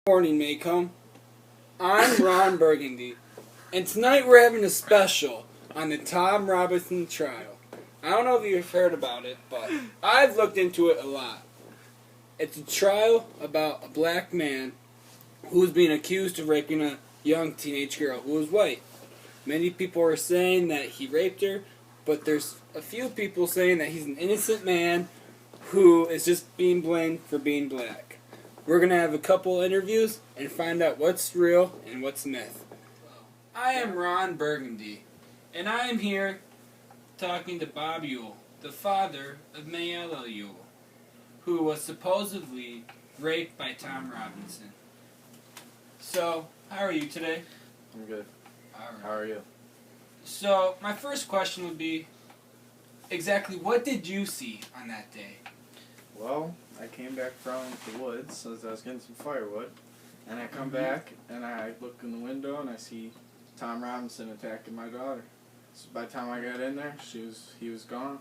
Morning, Maycomb. I'm Ron Burgundy, and tonight we're having a special on the Tom Robinson trial. I don't know if you've heard about it, but I've looked into it a lot. It's a trial about a black man who was being accused of raping a young teenage girl who was white. Many people are saying that he raped her, but there's a few people saying that he's an innocent man who is just being blamed for being black. We're going to have a couple interviews and find out what's real and what's myth. I am Ron Burgundy, and I am here talking to Bob Ewell, the father of Mayella Ewell, who was supposedly raped by Tom Robinson. So, how are you today? I'm good. All right. How are you? So, my first question would be, exactly what did you see on that day? Well, I came back from the woods as I was getting some firewood, and I come back and I look in the window and I see Tom Robinson attacking my daughter. So by the time I got in there, he was gone.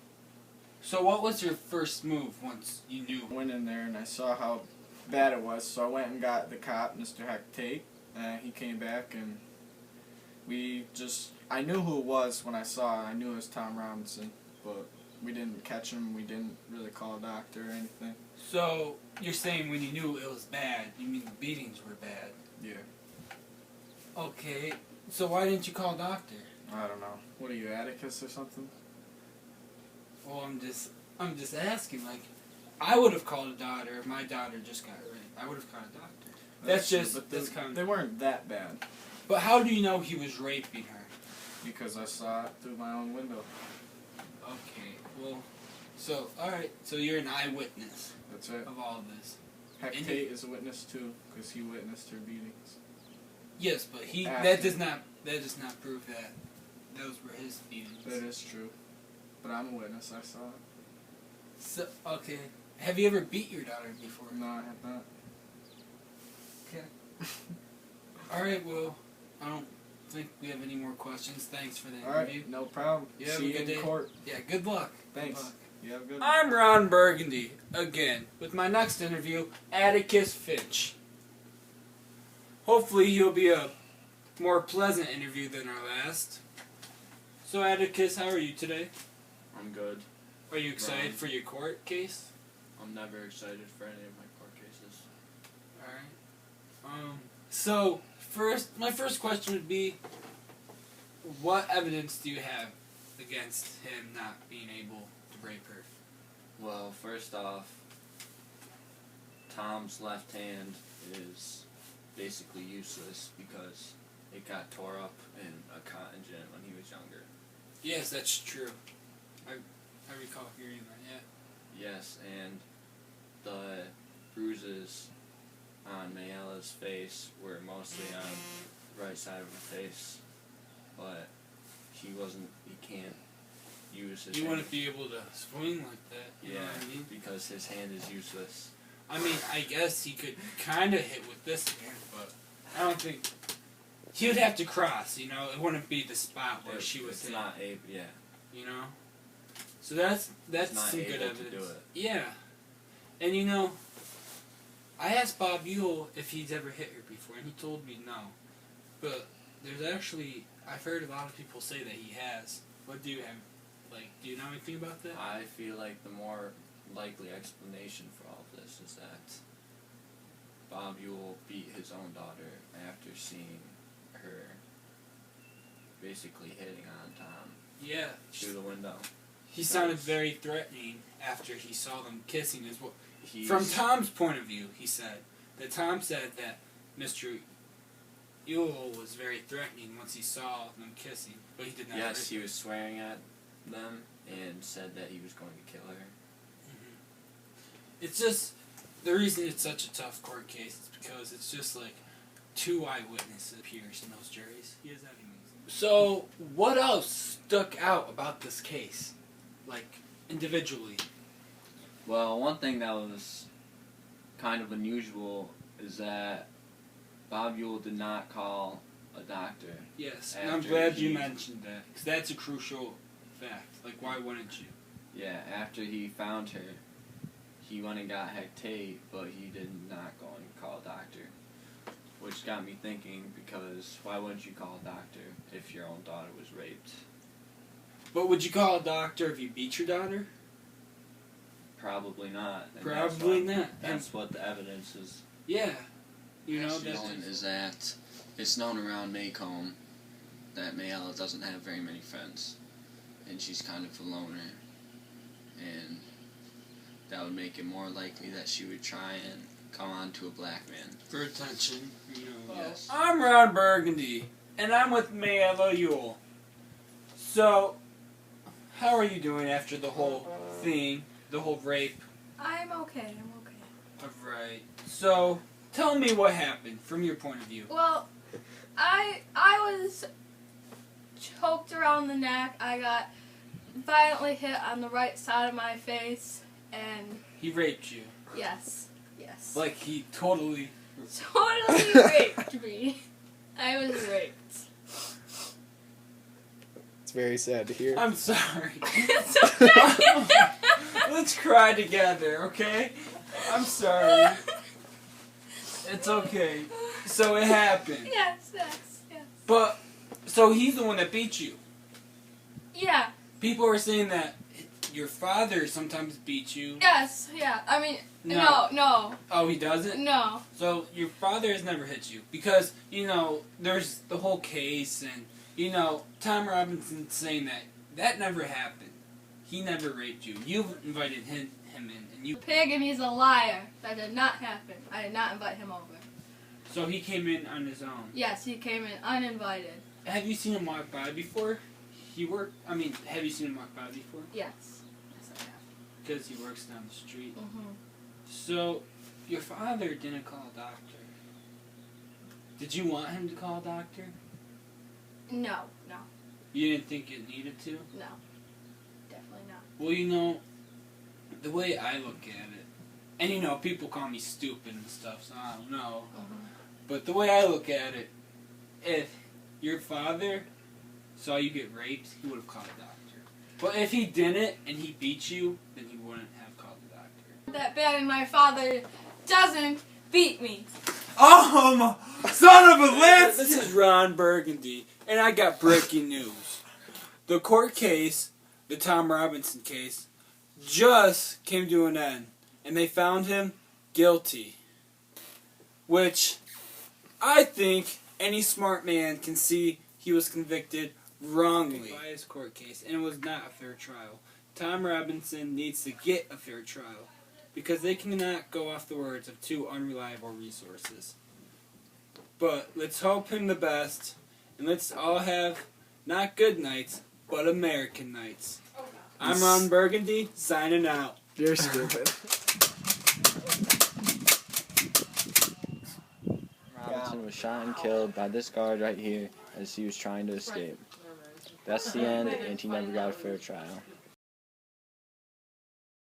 So what was your first move once you knew? I went in there and I saw how bad it was, so I went and got the cop, Mr. Hectate, and he came back and I knew who it was when I saw it. I knew it was Tom Robinson, but we didn't catch him. We didn't really call a doctor or anything. So, you're saying when you knew it was bad, you mean the beatings were bad? Yeah. Okay, so why didn't you call a doctor? I don't know. What are you, Atticus or something? Well, I'm just asking, like, I would have called a doctor if my daughter just got raped. I would have called a doctor. That's true, just, but that's kind of... They weren't that bad. But how do you know he was raping her? Because I saw it through my own window. Okay, well, so, alright, so you're an eyewitness. That's it. Of all of this. Hectate is a witness too, because he witnessed her beatings. Yes, but that does not prove that those were his beatings. That is true. But I'm a witness, I saw it. So, okay. Have you ever beat your daughter before? No, I have not. Okay. Alright, well, I don't think we have any more questions. Thanks for the interview. Alright, no problem. You have See a you good in day. court. Yeah, good luck. Thanks. Good luck. You have a good I'm Ron Burgundy, again, with my next interview, Atticus Finch. Hopefully he'll be a more pleasant interview than our last. So Atticus, how are you today? I'm good. Are you excited for your court case? I'm never excited for any of my court cases. Alright. So, my first question would be, what evidence do you have against him not being able to rape her? Well, first off, Tom's left hand is basically useless because it got tore up in a cotton gin when he was younger. Yes, that's true. I recall hearing that, yeah. Yes, and the bruises on Mayella's face were mostly on the right side of her face, but he can't use his You hand. wouldn't be able to swing like that, you know Yeah, what I mean? because his hand is useless. I mean, I guess he could kind of hit with this hand, but I don't think... He would have to cross, you know? It wouldn't be the spot where she was It's hit, not able, yeah. you know? So that's It's not some good able evidence. to do it. Yeah. And you know, I asked Bob Ewell if he's ever hit her before, and he told me no. But there's actually, I've heard a lot of people say that he has. What do you have? Like, do you know anything about that? I feel like the more likely explanation for all of this is that Bob Ewell beat his own daughter after seeing her basically hitting on Tom Yeah. through the window. He sounded very threatening after he saw them kissing as well. He's, From Tom's point of view, he said that Tom said that Mr. Ewell was very threatening once he saw them kissing, but he did not. Yes, he was swearing at them and said that he was going to kill her. It's just, the reason it's such a tough court case is because it's just like two eyewitnesses appears in those juries. He has that amazing. So, what else stuck out about this case? Like, individually? Well, one thing that was kind of unusual is that Bob Ewell did not call a doctor. Yes, and I'm glad you mentioned that, because that's a crucial fact. Like, why wouldn't you? Yeah, after he found her, he went and got Hectate, but he did not go and call a doctor. just got me thinking, because why wouldn't you call a doctor if your own daughter was raped? But would you call a doctor if you beat your daughter? Probably not. And Probably not. That's what the evidence is. Yeah. You know, that's Nolan, is that it's known around Maycomb that Mayella doesn't have very many friends, and she's kind of a loner, and that would make it more likely that she would try and come on to a black man. for attention. You know. Yes. I'm Ron Burgundy, and I'm with Mayella Yule. So, how are you doing after the whole thing, the whole rape? I'm okay. I'm okay. Right. So, tell me what happened from your point of view. Well, I was choked around the neck. I got violently hit on the right side of my face, and He raped you. yes, Like he totally. totally raped me. I was raped. It's very sad to hear. I'm sorry. It's okay. Let's cry together, okay? I'm sorry. It's okay. So it happened. Yes. But, so he's the one that beat you. Yeah. People are saying that your father sometimes beats you. Yes. Yeah. I mean, no. Oh, he doesn't? No. So your father has never hit you. Because, you know, there's the whole case and, you know, Tom Robinson's saying that never happened. He never raped you. You've invited him in and you... Pig, and he's a liar. That did not happen. I did not invite him over. So he came in on his own. Yes, he came in uninvited. Have you seen him walk by before? Have you seen him walk by before? Yes. Yes, I have. Because he works down the street. Mm-hmm. So, your father didn't call a doctor. Did you want him to call a doctor? No. You didn't think it needed to? No. Definitely not. Well, you know, the way I look at it, and you know, people call me stupid and stuff, so I don't know. Mm-hmm. But the way I look at it, if your father saw you get raped, he would have called a doctor. But if he didn't and he beat you, then he wouldn't have called a doctor. That bad, and my father doesn't beat me. Son of a lance! This is Ron Burgundy, and I got breaking news. The court case, the Tom Robinson case, just came to an end, and they found him guilty. Which, I think any smart man can see he was convicted wrongly by his court case, and it was not a fair trial. Tom Robinson needs to get a fair trial, because they cannot go off the words of two unreliable resources. But let's hope him the best, and let's all have not good nights, but American nights. I'm Ron Burgundy, signing out. You're stupid. Robinson was shot and killed by this guard right here as he was trying to escape. That's the end, and he never got a fair trial.